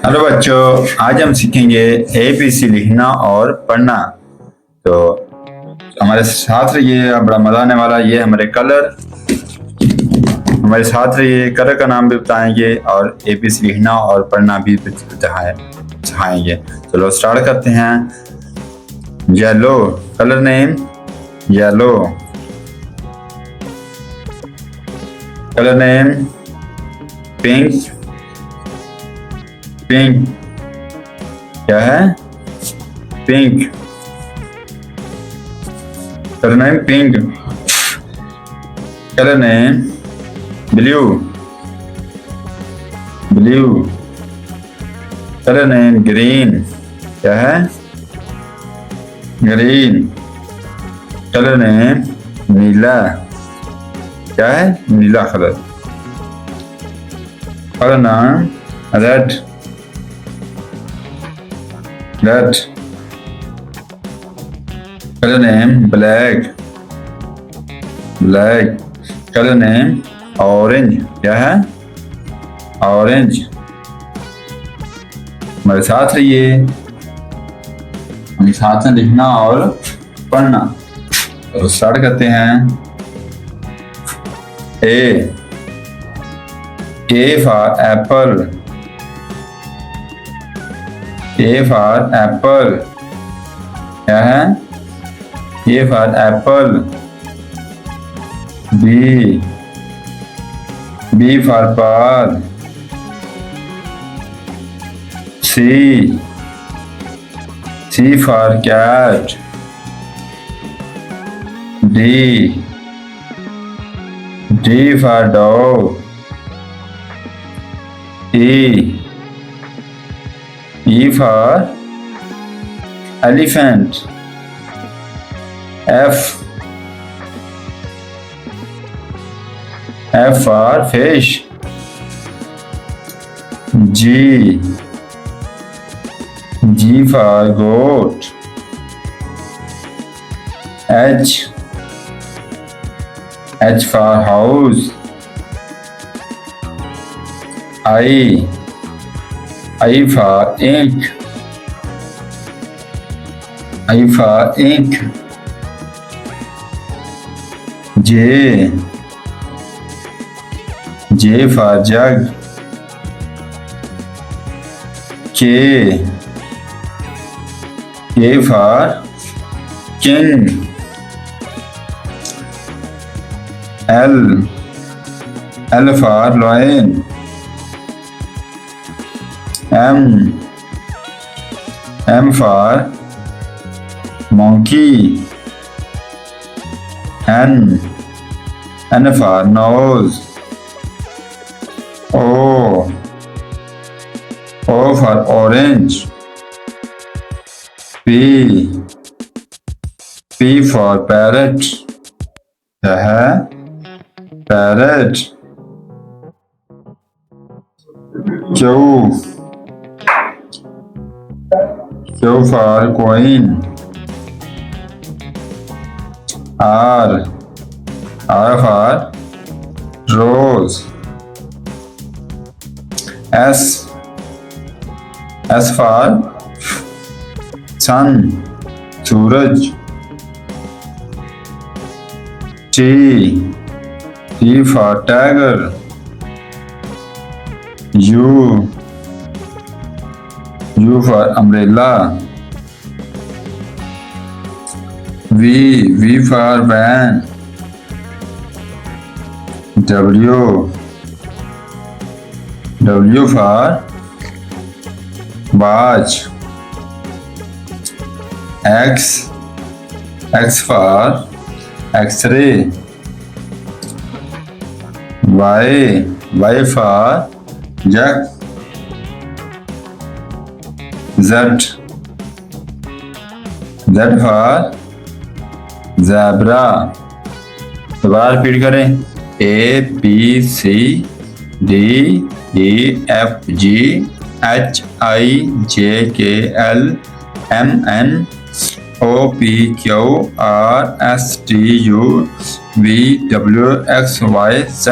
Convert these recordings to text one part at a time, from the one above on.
Hello बच्चों, आज हम सीखेंगे एबीसी लिखना और पढ़ना। तो हमारे साथ रहिए, बड़ा मजा आने वाला। ये हमारे कलर, हमारे साथ रहिए, कलर का नाम भी बताएंगे और एबीसी लिखना और पढ़ना भी सिखाएंगे। चलो स्टार्ट करते हैं। Yellow, colour name yellow. Colour name pink, pink क्या है? Pink. Colour name pink. Colour name blue, blue. Colour name green, क्या है? ग्रीन। कलर नेम नीला, क्या है? नीला colour. Colour name red, red. Colour name black, black. Colour name orange, क्या है? ऑरेंज। हमारे साथ रहिए, हमारे साथ में लिखना और पढ़ना। तो स्टार्ट करते हैं। A for apple, A for apple, क्या है? A for apple. B for ball. C for cat. D for dog. E for elephant. F for fish. G for goat. H for house. I for ink. I for ink. J for jug. K for king. L for lion. M for monkey. N for nose. O for orange. P for parrot, क्या है? Parrot. Q for coin. R for rose. S for sun, Suraj. T for tiger. U for umbrella. V for van. W for watch. X for X-ray. Y for jack. Z for zebra। दोबारा repeat करें। A B C D E F G H I J K L M N O P Q R S T U V W X Y Z।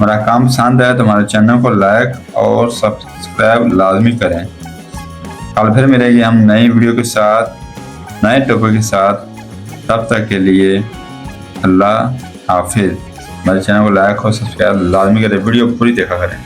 हमारा काम पसंद है तो हमारे channel को like और सब्सक्राइब लाजमी करें। कल फिर मिलेंगे हम नई वीडियो के साथ, नए टॉपिक के साथ। तब तक के लिए अल्लाह हाफिज। हमारे चैनल को लाइक और सब्सक्राइब लाजमी करें, वीडियो पूरी देखा करें।